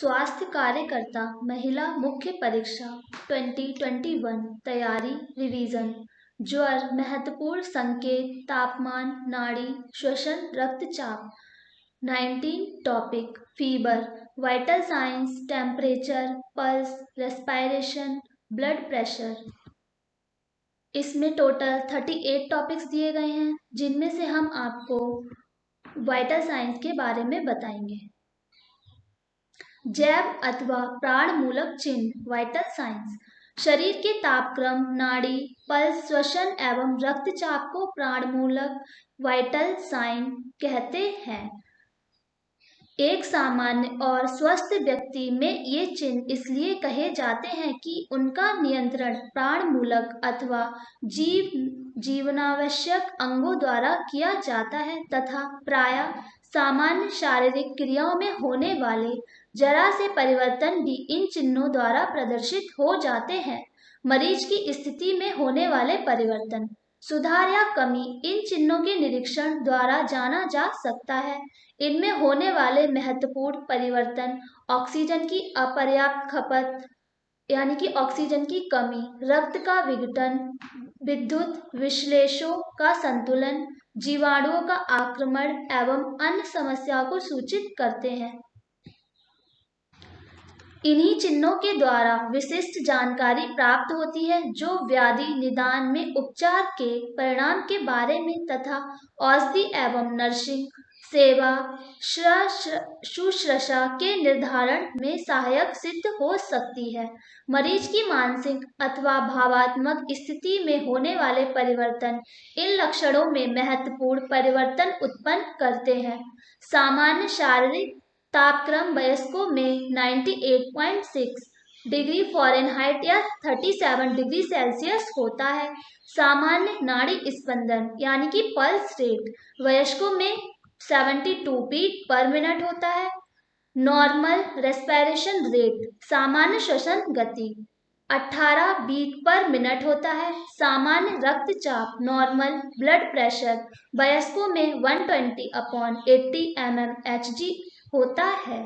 स्वास्थ्य कार्यकर्ता महिला मुख्य परीक्षा 2021 तैयारी रिवीजन। ज्वर महत्वपूर्ण संकेत तापमान नाड़ी श्वसन रक्तचाप। 19 topic fever vital science temperature pulse respiration blood pressure. इसमें टोटल 38 टॉपिक्स दिए गए हैं जिनमें से हम आपको वाइटल साइंस के बारे में बताएंगे। जैव अथवा प्राण मूलक चिन्ह वाइटल साइंस शरीर के तापक्रम नाड़ी पल्स श्वसन एवं रक्तचाप को प्राणमूलक वाइटल साइन कहते हैं। एक सामान्य और स्वस्थ व्यक्ति में ये चिन्ह इसलिए कहे जाते हैं कि उनका नियंत्रण प्राणमूलक अथवा जीवनावश्यक अंगों द्वारा किया जाता है तथा प्रायः सामान्य शारीरिक क्रियाओं में होने वाले जरा से परिवर्तन भी इन चिन्हों द्वारा प्रदर्शित हो जाते हैं। मरीज की स्थिति में होने वाले परिवर्तन सुधार या कमी इन चिन्हों के निरीक्षण द्वारा जाना जा सकता है। इनमें होने वाले महत्वपूर्ण परिवर्तन ऑक्सीजन की अपर्याप्त खपत यानी कि ऑक्सीजन की कमी, रक्त का विघटन, विद्युत विश्लेषों का संतुलन, जीवाणुओं का आक्रमण एवं अन्य समस्याओं को सूचित करते हैं। इन्हीं चिन्हों के द्वारा विशिष्ट जानकारी प्राप्त होती है जो व्याधि निदान में उपचार के परिणाम के बारे में तथा औषधि एवं नर्सिंग सेवा शुश्रूषा के निर्धारण में सहायक सिद्ध हो सकती है। मरीज की मानसिक अथवा भावात्मक स्थिति में होने वाले परिवर्तन इन लक्षणों में महत्वपूर्ण परिवर्तन उत्पन्न करते हैं। सामान्य शारीरिक तापक्रम वयस्कों में 98.6 डिग्री फ़ारेनहाइट या 37 डिग्री सेल्सियस होता है। सामान्य नाड़ी स्पंदन यानी कि पल्स रेट वयस्कों में 72 बीट पर मिनट होता है। नॉर्मल रेस्पिरेशन रेट सामान्य श्वसन गति 18 बीट पर मिनट होता है। सामान्य रक्तचाप नॉर्मल ब्लड प्रेशर वयस्कों में 120/80 mmHg होता है।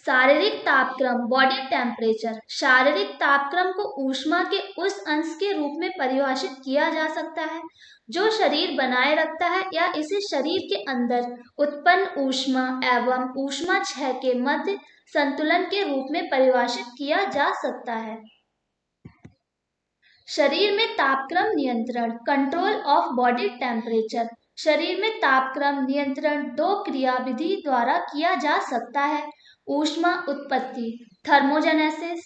शारीरिक तापक्रम बॉडी टेम्परेचर शारीरिक तापक्रम को ऊष्मा के उस अंश के रूप में परिभाषित किया जा सकता है जो शरीर बनाए रखता है या इसे शरीर के अंदर उत्पन्न ऊष्मा एवं ऊष्मा क्षय के मध्य संतुलन के रूप में परिभाषित किया जा सकता है। शरीर में तापक्रम नियंत्रण कंट्रोल ऑफ बॉडी टेम्परेचर शरीर में तापक्रम नियंत्रण दो क्रियाविधि द्वारा किया जा सकता है। ऊष्मा उत्पत्ति थर्मोजेनेसिस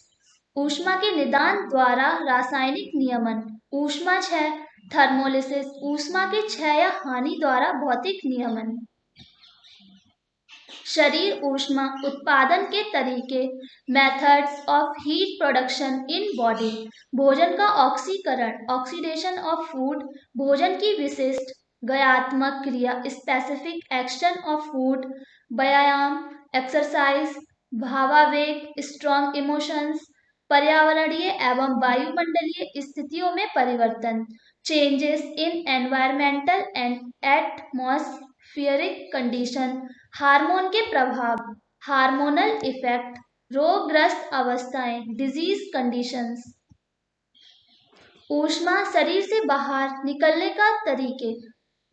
ऊष्मा के निदान द्वारा रासायनिक नियमन। ऊष्मा क्षय थर्मोलिसिस ऊष्मा के क्षय या हानि द्वारा भौतिक नियमन। शरीर ऊष्मा उत्पादन के तरीके methods of heat production in body भोजन का ऑक्सीकरण ऑक्सीडेशन ऑफ फूड भोजन की विशिष्ट गयात्मक क्रिया स्पेसिफिक एक्शन ऑफ फूड व्यायाम एक्सरसाइज भावावेग स्ट्रॉन्ग इमोशंस पर्यावरणीय एवं वायुमंडलीय स्थितियों में परिवर्तन changes in environmental and atmospheric condition hormone के प्रभाव हार्मोनल इफेक्ट रोगग्रस्त अवस्थाएं डिजीज कंडीशंस। ऊष्मा शरीर से बाहर निकलने का तरीके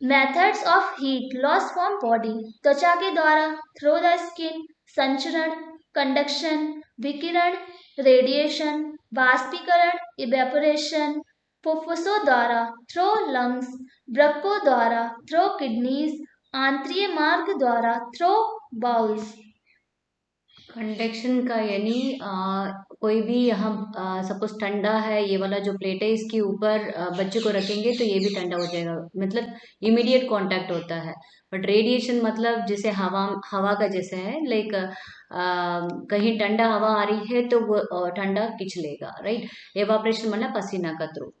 methods of heat loss from body त्वचा के द्वारा थ्रू द स्किन संचरण कंडक्शन विकिरण रेडिएशन वाष्पीकरण इवेपोरेशन फुफ्फुसों द्वारा थ्रू लंग्स वृक्कों द्वारा थ्रू किडनीज आंतरिक मार्ग द्वारा थ्रू बाउल्स। कंडक्शन का यानी कोई भी यहाँ सपोज ठंडा है ये वाला जो प्लेट है इसके ऊपर बच्चे को रखेंगे तो ये भी ठंडा हो जाएगा मतलब इमीडिएट कांटेक्ट होता है। बट रेडिएशन मतलब जैसे हवा का जैसे है लाइक कहीं ठंडा हवा आ रही है तो वो ठंडा खींच लेगा राइट। एवापोरेशन मतलब पसीना का थ्रू।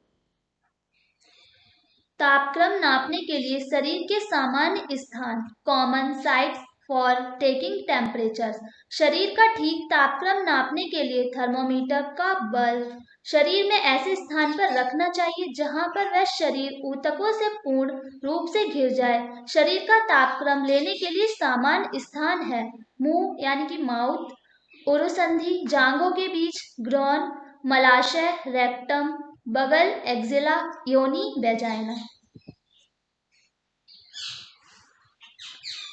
तापक्रम नापने के लिए शरीर के सामान्य स्थान common sites for taking temperatures. शरीर का ठीक तापक्रम नापने के लिए थर्मोमीटर का बल्ब शरीर में ऐसे स्थान पर रखना चाहिए जहां पर वह शरीर ऊतकों से पूर्ण रूप से घिर जाए। शरीर का तापक्रम लेने के लिए सामान्य स्थान है मुंह यानी कि माउथ, उरुसंधि, जांघों के बीच, ग्रॉन, मलाशय, रेक्टम, बगल, एक्जिला, योनि, वेजाइना।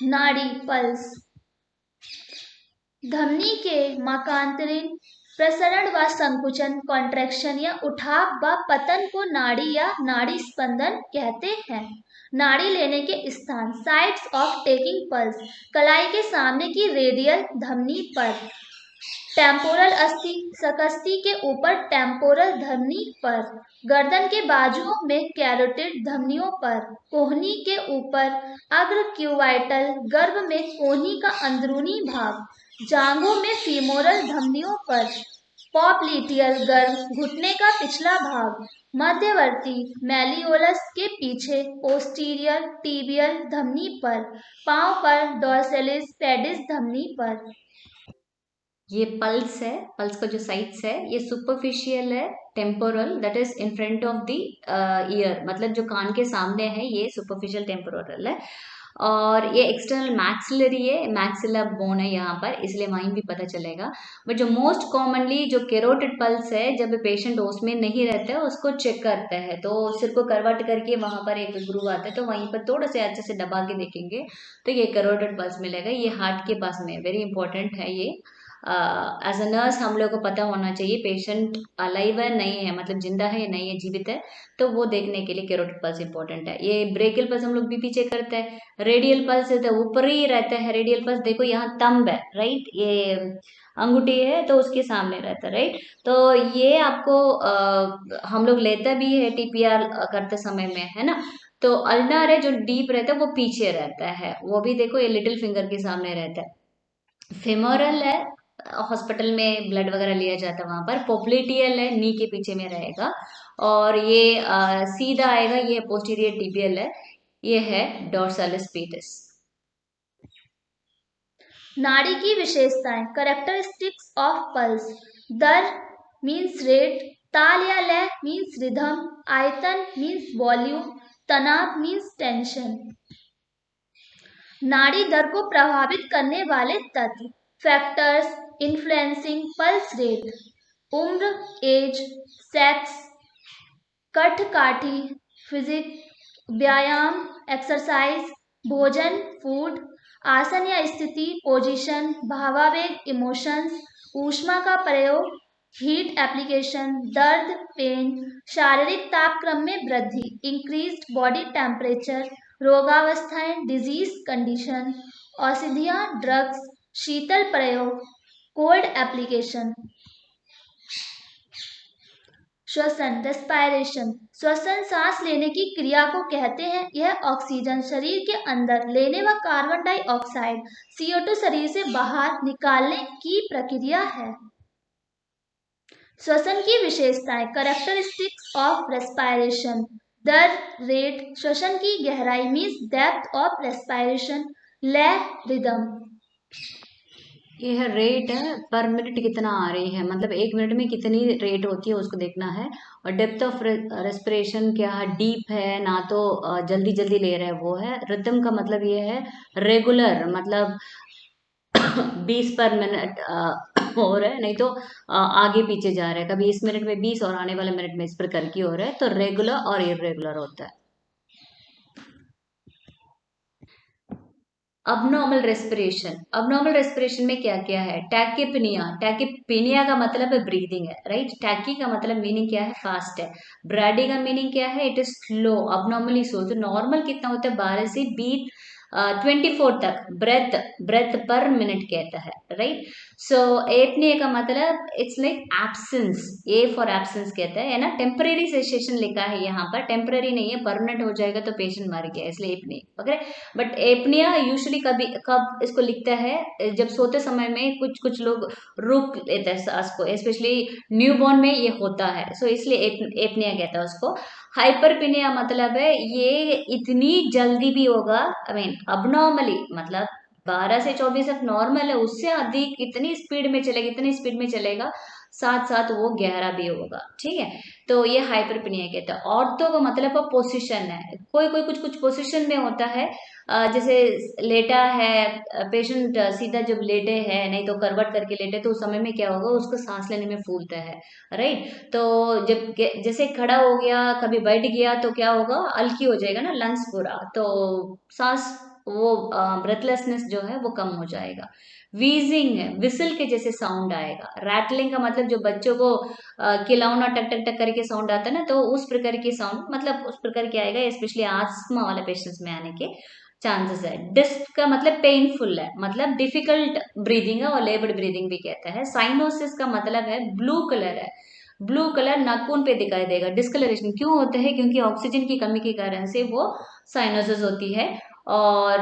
नाड़ी पल्स धमनी के मकांतरीण प्रसरण व संकुचन कॉन्ट्रैक्शन या उठाव व पतन को नाड़ी या नाड़ी स्पंदन कहते हैं। नाड़ी लेने के स्थान साइट्स ऑफ टेकिंग पल्स कलाई के सामने की रेडियल धमनी पर, टेम्पोरल अस्थि सकस्ती के ऊपर टेम्पोरल धमनी पर, गर्दन के बाजुओं में कैरोटिड धमनियों पर, कोहनी के ऊपर अग्र क्यूबाइटल गर्भ में कोहनी का अंदरूनी भाग, जांघों में फीमोरल धमनियों पर, पॉप्लिटियल गर्भ घुटने का पिछला भाग, मध्यवर्ती मैलियोलस के पीछे पोस्टीरियर टीबियल धमनी पर, पांव पर डॉर्सैलिस पेडिस धमनी पर। ये पल्स है, पल्स का जो साइट्स है ये सुपरफिशियल है, temporal that is in front of the year, मतलब जो कान के सामने है ये सुपरफिशियल टेम्पोरल है, और ये एक्सटर्नल मैक्सिलरी है, मैक्सिला बोन है यहाँ पर, इसलिए वहीं भी पता चलेगा। बट जो मोस्ट कॉमनली जो कैरोटिड पल्स है, जब पेशेंट उसमें नहीं रहता है उसको चेक करता है तो सिर को करवट करके वहां पर एक ग्रूव आता है तो वहीं पर थोड़ा से अच्छे से दबा के देखेंगे तो ये कैरोटिड पल्स मिलेगा। ये हार्ट के पास में वेरी इंपॉर्टेंट है ये। एज अ नर्स हम लोग को पता होना चाहिए पेशेंट अलाइव है नहीं है, मतलब जिंदा है या नहीं है, जीवित है, तो वो देखने के लिए कैरोटिड पल्स इंपॉर्टेंट है। ये ब्रेकियल पल्स हम लोग बीपी चेक करते हैं, रेडियल पल्स है तो ऊपर ही रहता है रेडियल पल्स, देखो यहाँ तंब है राइट, ये अंगूठी है तो उसके सामने रहता है राइट, तो ये आपको हम लोग लेता भी है टीपीआर करते समय में, है ना। तो अल्नार है जो डीप रहता है वो पीछे रहता है, वो भी देखो ये लिटिल फिंगर के सामने रहता है। फेमोरल है, हॉस्पिटल में ब्लड वगैरह लिया जाता है वहां पर। पोप्लिटियल है, नी के पीछे में रहेगा, और ये सीधा आएगा, ये पोस्टीरियर टिबियल है, ये है डॉर्सालिस पेटिस। नाड़ी की विशेषताएं करेक्टरिस्टिक्स ऑफ पल्स। दर मीन्स रेट, ताल या लय मीन्स रिदम, आयतन मीन्स वॉल्यूम, तनाव मीन्स टेंशन। नाड़ी दर को प्रभावित करने वाले तत्व फैक्टर्स इन्फ्लुएंसिंग पल्स रेट, उम्र एज, सेक्स, कठकाठी, फिजिक, व्यायाम एक्सरसाइज, भोजन फूड, आसन या स्थिति पोजीशन, भावावेग इमोशंस, ऊष्मा का प्रयोग हीट एप्लीकेशन, दर्द पेन, शारीरिक तापक्रम में वृद्धि इंक्रीज्ड बॉडी टेम्परेचर, रोगावस्थाएं डिजीज कंडीशन, औषधियां ड्रग्स, शीतल प्रयोग, कोल्ड एप्लीकेशन। श्वसन रेस्पायरेशन, श्वसन सांस लेने की क्रिया को कहते हैं। यह ऑक्सीजन शरीर के अंदर लेने व कार्बन डाइऑक्साइड CO2 शरीर से बाहर निकालने की प्रक्रिया है। श्वसन की विशेषताएं करेक्टरिस्टिक्स ऑफ रेस्पायरेशन। दर रेट श्वसन की गहराई मीन्स डेप्थ ऑफ रेस्पायरेशन, लय रिदम। ये है रेट है पर मिनट कितना आ रही है, मतलब एक मिनट में कितनी रेट होती है उसको देखना है। और डेप्थ ऑफ रेस्पिरेशन क्या है, डीप है ना तो जल्दी जल्दी ले रहे हैं वो है। रिदम का मतलब ये है रेगुलर, मतलब 20 पर मिनट हो रहा है, नहीं तो आगे पीछे जा रहा है, कभी इस मिनट में 20 और आने वाले मिनट में इस पर करके हो रहा है, तो रेगुलर और इरेगुलर होता है। अबनॉर्मल रेस्पिरेशन, अबनॉर्मल रेस्पिरेशन में क्या क्या है, टैकिपनिया, टैकिपनिया का मतलब है ब्रीदिंग है राइट, टैकी का मतलब मीनिंग क्या है फास्ट है, ब्रैडी का मीनिंग क्या है इट इज स्लो, अबनॉर्मली स्लो। तो नॉर्मल कितना होता है 12 से 24 तक ब्रेथ, ब्रेथ पर मिनट कहता है राइट। सो एपनिया का मतलब it's like absence, A for absence कहता है ना। टेम्परेरी सेसेशन लिखा है यहाँ पर, टेम्परेरी नहीं है, परमानेंट हो जाएगा तो पेशेंट मर गया, इसलिए एपनिया वगैरह। बट एपनिया यूजुअली कभी कब इसको लिखता है, जब सोते समय में कुछ कुछ लोग रुक लेते हैं सांस को, स्पेशली न्यूबॉर्न में ये होता है, सो इसलिए एपनिया कहता है उसको। हाइपरपिनिया मतलब है ये इतनी जल्दी भी होगा, आई मीन अबनॉर्मली, मतलब 12 से 24 तक नॉर्मल है, उससे अधिक इतनी स्पीड में चलेगा, इतनी स्पीड में चलेगा, साथ साथ वो गहरा भी होगा। ठीक है, तो ये हाइपरपनिया कहते हैं। ऑर्थो का मतलब पोजीशन है, कोई कोई कुछ कुछ पोजीशन में होता है, जैसे लेटा है पेशेंट, सीधा जब लेटे है, नहीं तो करवट करके लेटे, तो उस समय में क्या होगा, उसको सांस लेने में फूलता है, राइट। तो जब जैसे खड़ा हो गया, कभी बैठ गया, तो क्या होगा, हल्की हो जाएगा ना लंग्स पूरा, तो सांस वो ब्रेथलेसनेस जो है वो कम हो जाएगा। वीजिंग, विसल के जैसे साउंड आएगा। रैटलिंग का मतलब जो बच्चों को खिलौना टक टक टक करके साउंड आता है ना, तो उस प्रकार की साउंड, मतलब उस प्रकार की आएगा, स्पेशली आस्थमा वाले पेशेंट्स में आने के चांसेस है। डिस्क का मतलब पेनफुल है, मतलब डिफिकल्ट ब्रीदिंग है, और लेबर्ड ब्रीदिंग भी कहता है। साइनोसिस का मतलब है ब्लू कलर है, ब्लू कलर नाखून पे दिखाई देगा। डिस्कलरेशन क्यों होता है, क्योंकि ऑक्सीजन की कमी के कारण से वो साइनोसिस होती है। और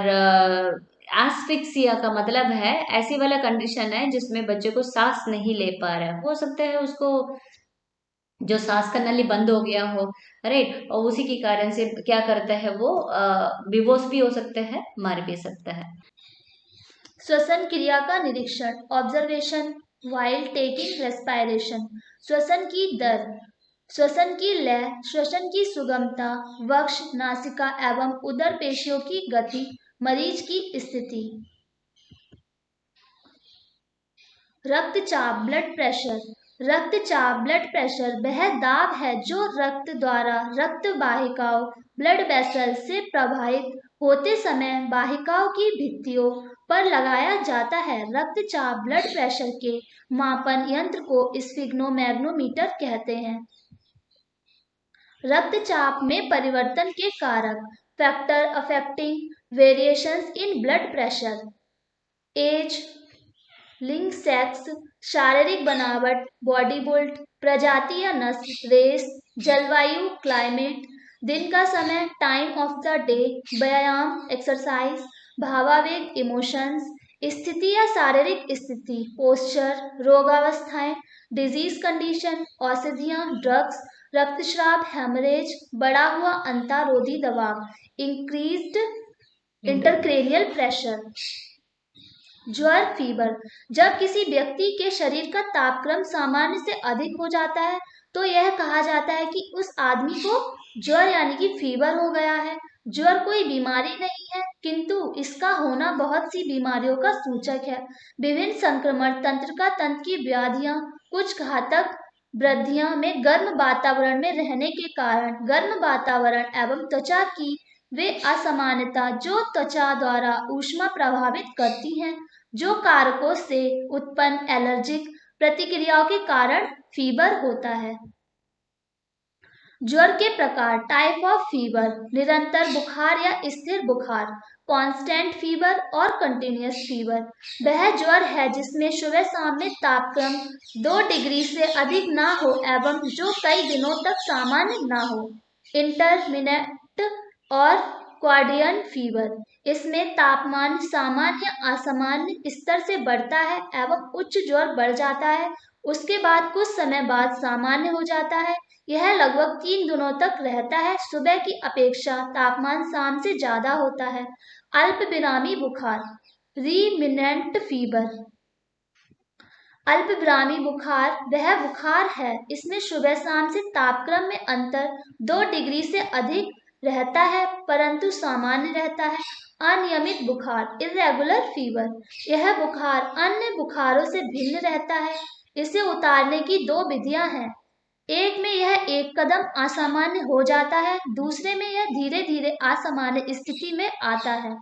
एस्फिक्सिया का मतलब है ऐसी वाला कंडीशन है जिसमें बच्चे को सांस नहीं ले पा रहा है, हो सकता है उसको जो सांस का नली बंद हो गया हो, राइट, और उसी के कारण से क्या करता है वो बेहोश भी हो सकता है, मर भी सकता है। श्वसन क्रिया का निरीक्षण, ऑब्जर्वेशन वाइल टेकिंग रेस्पायरेशन। श्वसन की दर, श्वसन की लय, श्वसन की सुगमता, वक्ष, नासिका एवं उदर पेशियों की गति, मरीज की स्थिति। रक्तचाप ब्लड प्रेशर, रक्तचाप ब्लड प्रेशर वह दाब है जो रक्त द्वारा रक्त वाहिकाओं ब्लड वेसल से प्रवाहित होते समय वाहिकाओं की भित्तियों पर लगाया जाता है। रक्तचाप ब्लड प्रेशर के मापन यंत्र को स्फिग्नोमैग्नोमीटर कहते हैं। रक्तचाप में परिवर्तन के कारक, factor affecting variations in blood pressure, age, लिंग, सेक्स, शारीरिक बनावट, बॉडी बिल्ड, प्रजाति या नस्ल, रेस, जलवायु क्लाइमेट, दिन का समय टाइम ऑफ द डे, व्यायाम एक्सरसाइज, भावावेग इमोशंस, स्थिति या शारीरिक स्थिति, पोस्चर, रोगावस्थाएं, डिजीज कंडीशन, औषधियां, ड्रग्स, रक्तस्राव, हेमरेज, बढ़ा हुआ अंतरोधी दबाव, इंक्रीज्ड इंटरक्रेनियल प्रेशर। ज्वर फीवर, जब किसी व्यक्ति के शरीर का तापक्रम सामान्य से अधिक हो जाता है तो यह कहा जाता है कि उस आदमी को ज्वर यानी कि फीवर हो गया है। ज्वर कोई बीमारी नहीं है, किंतु इसका होना बहुत सी बीमारियों का सूचक है। विभिन्न संक्रमण तंत्रिका तंत्र की व्याधियां, कुछ घातक वृद्धियां में गर्म वातावरण में रहने के कारण, गर्म वातावरण एवं त्वचा की वे असामान्यता जो त्वचा द्वारा ऊष्मा प्रभावित करती हैं, जो कारकों से उत्पन्न एलर्जिक प्रतिक्रियाओं के कारण फीवर होता है। ज्वर के प्रकार, टाइप ऑफ फीवर, निरंतर बुखार या स्थिर बुखार, कांस्टेंट फीवर और कंटिन्यूअस फीवर। वह ज्वर है जिसमें सुबह शाम में तापक्रम 2 डिग्री से अधिक ना हो एवं जो कई दिनों तक सामान्य ना हो। इंटरमिटेंट और क्वाड्रियन फीवर, इसमें तापमान सामान्य असामान्य स्तर से बढ़ता है एवं उच्च ज्वर बढ़ जाता है, उसके बाद कुछ समय बाद सामान्य हो जाता है। यह लगभग 3 दिनों तक रहता है। सुबह की अपेक्षा तापमान शाम से ज्यादा होता है। अल्पविरामी बुखार, रीमिनेंट फीवर। अल्पविरामी बुखार वह बुखार है इसमें सुबह शाम से तापक्रम में अंतर 2 डिग्री से अधिक रहता है परंतु सामान्य रहता है। अनियमित बुखार, इरेगुलर फीवर, यह बुखार अन्य बुखारों से भिन्न रहता है। इसे उतारने की 2 विधियां हैं। एक में यह एक कदम असामान्य हो जाता है, दूसरे में यह धीरे धीरे असामान्य स्थिति में आता है।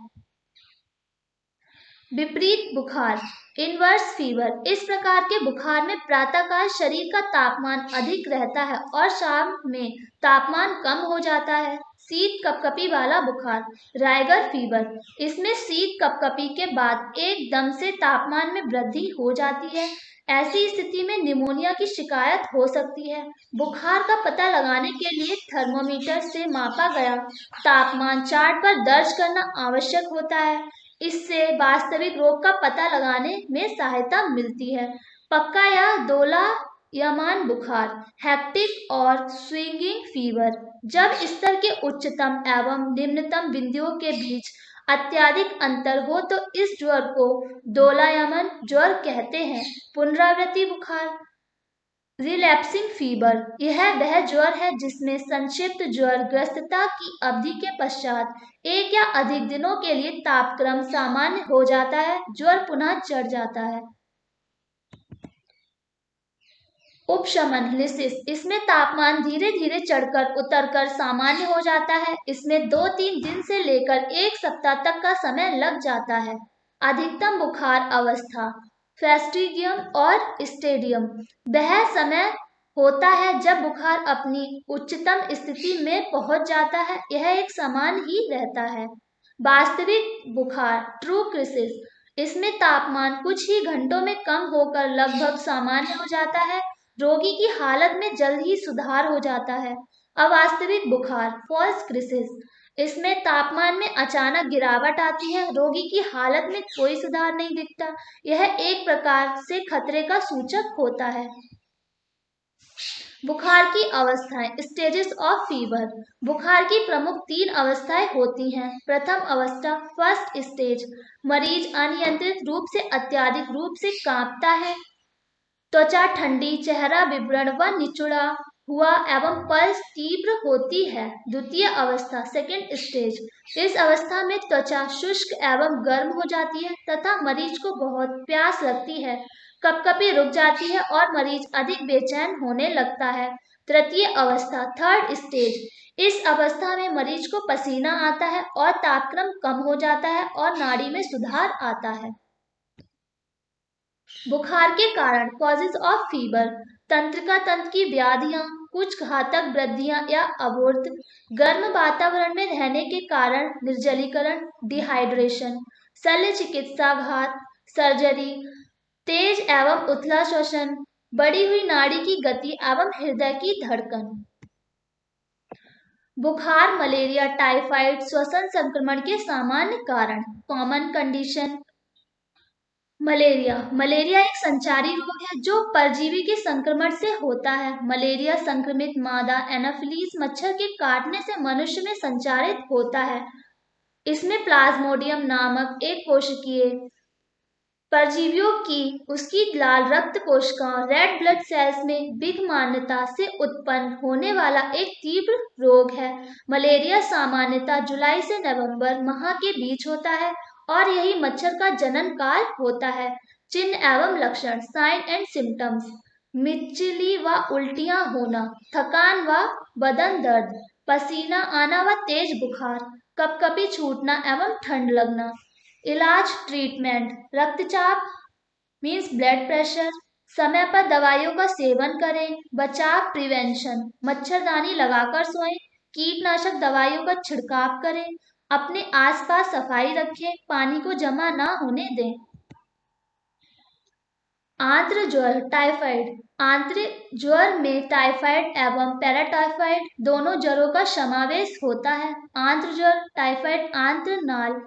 विपरीत बुखार, इनवर्स फीवर, इस प्रकार के बुखार में प्रातःकाल शरीर का तापमान अधिक रहता है और शाम में तापमान कम हो जाता है। शीत कपकपी वाला बुखार, रायगर फीवर, इसमें शीत कपकपी के बाद एकदम से तापमान में वृद्धि हो जाती है। ऐसी स्थिति में निमोनिया की शिकायत हो सकती है। बुखार का पता लगाने के लिए थर्मोमीटर से मापा गया तापमान चार्ट पर दर्ज करना आवश्यक होता है। इससे वास्तविक रोग का पता लगाने में सहायता मिलती है। पक्का या दोलायमान बुखार, हेक्टिक और स्विंगिंग फीवर, जब स्तर के उच्चतम एवं निम्नतम बिंदुओं के बीच अत्यधिक अंतर हो तो इस ज्वर को दोलायमान ज्वर कहते हैं। पुनरावृत्ति बुखार, रिलैप्सिंग फीवर, यह वह ज्वर है जिसमें संक्षिप्त ज्वर ग्रस्तता की अवधि के पश्चात एक या अधिक दिनों के लिए तापक्रम सामान्य हो जाता है, ज्वर पुनः चढ़ जाता है। उपशमन लिसिस, इसमें तापमान धीरे धीरे चढ़कर उतरकर सामान्य हो जाता है। इसमें 2-3 दिन से लेकर 1 सप्ताह तक का समय लग जाता है। अधिकतम बुखार अवस्था फेस्टिगियम और स्टेडियम, वह समय होता है जब बुखार अपनी उच्चतम स्थिति में पहुंच जाता है। यह एक समान ही रहता है। वास्तविक बुखार ट्रू क्रिसिस, इसमें तापमान कुछ ही घंटों में कम होकर लगभग सामान्य हो जाता है। रोगी की हालत में जल्द ही सुधार हो जाता है। अवास्तविक बुखार फॉल्स क्रिसिस, इसमें तापमान में अचानक गिरावट आती है, रोगी की हालत में कोई सुधार नहीं दिखता। यह एक प्रकार से खतरे का सूचक होता है। बुखार की अवस्थाएं स्टेजेस ऑफ फीवर, बुखार की प्रमुख 3 अवस्थाएं होती हैं। प्रथम अवस्था फर्स्ट स्टेज, मरीज अनियंत्रित रूप से अत्यधिक रूप से कांपता है, त्वचा ठंडी, चेहरा विवरण व निचुड़ा हुआ एवं पल्स तीव्र होती है। द्वितीय अवस्था सेकेंड स्टेज, इस अवस्था में त्वचा शुष्क एवं गर्म हो जाती है तथा मरीज को बहुत प्यास लगती है, कपकपी रुक जाती है और मरीज अधिक बेचैन होने लगता है। तृतीय अवस्था थर्ड स्टेज, इस अवस्था में मरीज को पसीना आता है और तापक्रम कम हो जाता है और नाड़ी में सुधार आता है। बुखार के कारण कॉजेज ऑफ फीवर, तंत्रिका तंत्र की व्याधियां, कुछ घातक वृद्धियां या अबोर्ध, गर्म वातावरण में रहने के कारण निर्जलीकरण, डिहाइड्रेशन, शल्य चिकित्सा घात, सर्जरी, तेज एवं उथला श्वसन, बढ़ी हुई नाड़ी की गति एवं हृदय की धड़कन। बुखार, मलेरिया, टाइफाइड, श्वसन संक्रमण के सामान्य कारण। कॉमन कंडीशन मलेरिया एक संचारी रोग है जो परजीवी के संक्रमण से होता है। मलेरिया संक्रमित मादा एनाफिलीज मच्छर के काटने से मनुष्य में संचारित होता है। इसमें प्लाज्मोडियम नामक एक कोशिकीय परजीवियों की उसकी लाल रक्त कोशिकाओं रेड ब्लड सेल्स में विषमान्यता से उत्पन्न होने वाला एक तीव्र रोग है। मलेरिया सामान्यतः जुलाई से नवंबर माह के बीच होता है और यही मच्छर का जनन काल होता है। चिन्ह एवं लक्षण साइन एंड सिम्टम्स, मिचली व उल्टियां होना, थकान व बदन दर्द, पसीना आना व तेज बुखार, कपकपी छूटना एवं ठंड लगना। इलाज ट्रीटमेंट रक्तचाप मीन्स ब्लड प्रेशर, समय पर दवाइयों का सेवन करें। बचाव प्रिवेंशन, मच्छरदानी लगाकर सोएं, कीटनाशक दवाइयों का छिड़काव करें, अपने आसपास सफाई रखें, पानी को जमा ना होने दें। आंत्र ज्वर टाइफाइड, आंत्र ज्वर में टाइफाइड एवं पैराटाइफाइड दोनों ज्वरों का समावेश होता है। आंत्र ज्वर टाइफाइड आंत्र नाल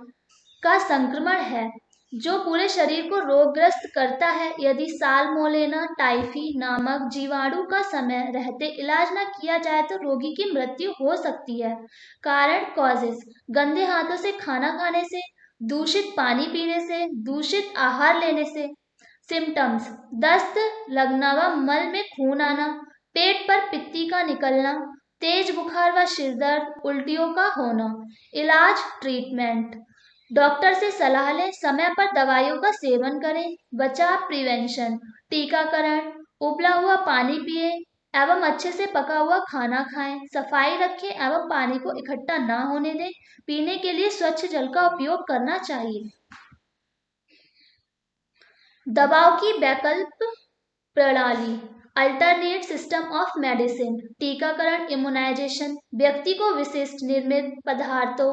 का संक्रमण है जो पूरे शरीर को रोगग्रस्त करता है। यदि साल्मोनेला टाइफी नामक जीवाणु का समय रहते इलाज न किया जाए तो रोगी की मृत्यु हो सकती है। कारण कॉजेज गंदे हाथों से खाना खाने से, दूषित पानी पीने से, दूषित आहार लेने से। सिम्टम्स दस्त लगना व मल में खून आना, पेट पर पित्ती का निकलना, तेज बुखार व सिरदर्द, उल्टियों का होना। इलाज ट्रीटमेंट डॉक्टर से सलाह लें, समय पर दवाइयों का सेवन करें। बचाव प्रिवेंशन टीकाकरण, उबला हुआ पानी पिए एवं अच्छे से पका हुआ खाना खाएं, सफाई रखें एवं पानी को इकट्ठा ना होने दें। पीने के लिए स्वच्छ जल का उपयोग करना चाहिए। दवाओं की वैकल्पिक प्रणाली अल्टरनेट सिस्टम ऑफ मेडिसिन, टीकाकरण इम्यूनाइजेशन, व्यक्ति को विशिष्ट निर्मित पदार्थों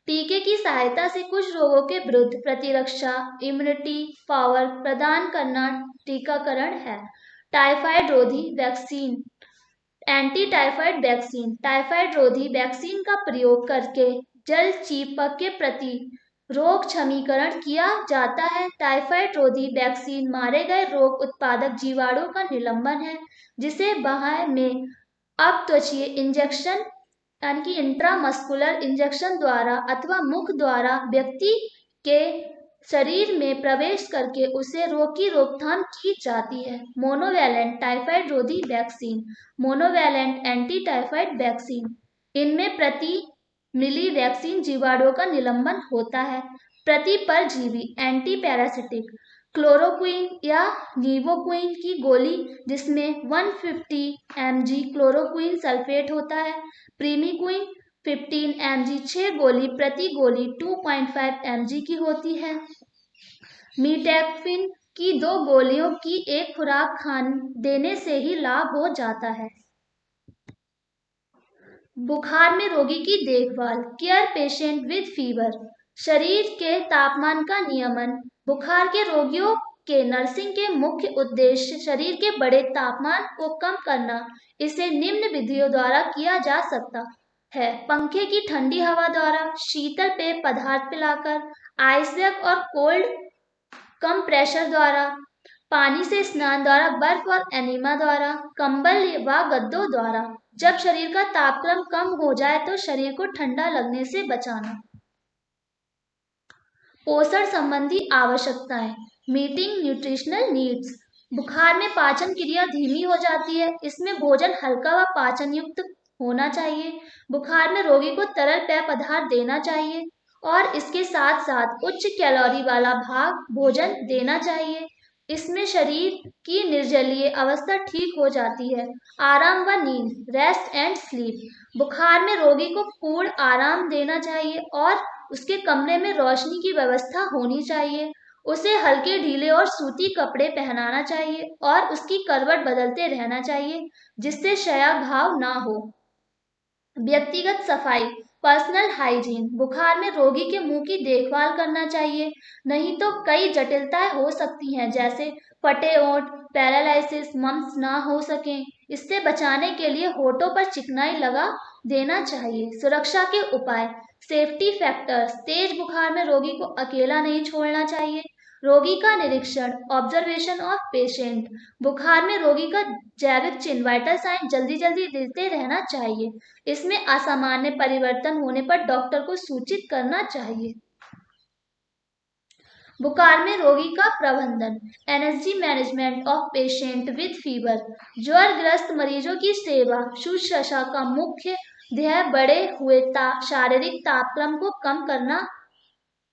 टीके की सहायता से कुछ रोगों के विरुद्ध प्रतिरक्षा इम्यूनिटी पावर प्रदान करना टीकाकरण है। टाइफाइड रोधी vaccine anti typhoid vaccine, typhoid रोधी वैक्सीन का प्रयोग करके जल चीपक के प्रति रोग क्षमीकरण किया जाता है। टाइफाइड रोधी वैक्सीन मारे गए रोग उत्पादक जीवाणु का निलंबन है जिसे बाह्य में अपत्वचीय इंजेक्शन यानी कि इंट्रामस्कुलर इंजेक्शन द्वारा अथवा मुख द्वारा व्यक्ति के शरीर में प्रवेश करके उसे रोग की रोकथाम की जाती है। मोनोवैलेंट टाइफाइड रोधी vaccine, monovalent anti typhoid vaccine, इनमें प्रति मिली वैक्सीन जीवाणुओं का निलंबन होता है। प्रति परजीवी एंटी पैरासिटिक, क्लोरोक्विन या नीवोक्विन की गोली जिसमें 150 mg क्लोरोक्विन सल्फेट होता है। प्रीमिक्विन 15 mg 6 गोली प्रति गोली 2.5 mg की होती है। मीटैक्फिन की 2 गोलियों की एक खुराक देने से ही लाभ हो जाता है। बुखार में रोगी की देखभाल, केयर पेशेंट विद फीवर, शरीर के तापमान का नियमन। बुखार के रोगियों के नर्सिंग के मुख्य उद्देश्य शरीर के बढ़े तापमान को कम करना। इसे निम्न विधियों द्वारा किया जा सकता है। पंखे की ठंडी हवा द्वारा, शीतल पेय पदार्थ पिलाकर, आइसबैग और कोल्ड कंप्रेशर द्वारा, पानी से स्नान द्वारा, बर्फ और एनिमा द्वारा, कंबल व गद्दों द्वारा। जब शरीर का तापक्रम कम हो जाए तो शरीर को ठंडा लगने से बचाना। पोषण संबंधी आवश्यकताएं, मीटिंग न्यूट्रिशनल नीड्स। बुखार में पाचन क्रिया धीमी हो जाती है, इसमें भोजन हल्का व पाचन युक्त होना चाहिए। बुखार में रोगी को तरल पेय पदार्थ देना चाहिए और इसके साथ साथ उच्च कैलोरी वाला भोजन देना चाहिए। इसमें शरीर की निर्जलीय अवस्था ठीक हो जाती है। आराम व नींद, रेस्ट एंड स्लीप। बुखार में रोगी को पूर्ण आराम देना चाहिए और उसके कमरे में रोशनी की व्यवस्था होनी चाहिए। उसे हल्के ढीले और सूती कपड़े पहनाना चाहिए और उसकी करवट बदलते रहना चाहिए जिससे शयाघाव ना हो। व्यक्तिगत सफाई, पर्सनल हाइजीन। बुखार में रोगी के मुंह की देखभाल करना चाहिए, नहीं तो कई जटिलताएं हो सकती हैं जैसे फटे ओंठ, पैरालिसिस, मम्स ना हो सकें। इससे बचाने के लिए होठों पर चिकनाई लगा देना चाहिए। सुरक्षा के उपाय, सेफ्टी फैक्टर्स। तेज बुखार में रोगी को अकेला नहीं छोड़ना चाहिए। रोगी का निरीक्षण, ऑब्जर्वेशन ऑफ पेशेंट। बुखार में रोगी का जैविक चिन्ह, वाइटल साइन जल्दी जल्दी देते रहना चाहिए। इसमें असामान्य परिवर्तन होने पर डॉक्टर को सूचित करना चाहिए। बुखार में रोगी का प्रबंधन, NSG management of patient with fever. ज्वरग्रस्त मरीजों की सेवा शुश्रूषा का मुख्य ध्येय बढ़े हुए शारीरिक तापक्रम को कम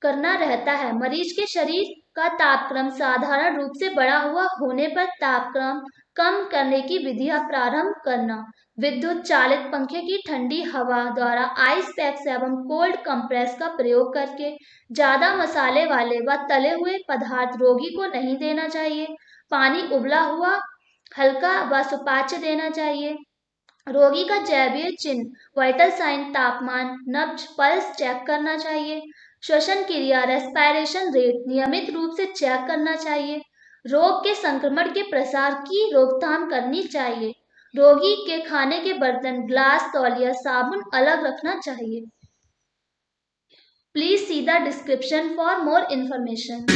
करना रहता है। मरीज के शरीर का तापक्रम साधारण रूप से बढ़ा हुआ होने पर तापक्रम कम करने की विधियां प्रारंभ करना। विद्युत चालित पंखे की ठंडी हवा द्वारा आइस पैक्स एवं कोल्ड कंप्रेस का प्रयोग करके। ज्यादा मसाले वाले व तले हुए पदार्थ रोगी को नहीं देना चाहिए। पानी उबला हुआ हल्का व सुपाच्य देना चाहिए। रोगी का जैवीय चिन्ह, वाइटल साइन, तापमान, नब्ज, पल्स चेक करना चाहिए। श्वसन क्रिया, रेस्पिरेशन रेट नियमित रूप से चेक करना चाहिए। रोग के संक्रमण के प्रसार की रोकथाम करनी चाहिए। रोगी के खाने के बर्तन, ग्लास, तौलिया, साबुन अलग रखना चाहिए। Please see the description for more information.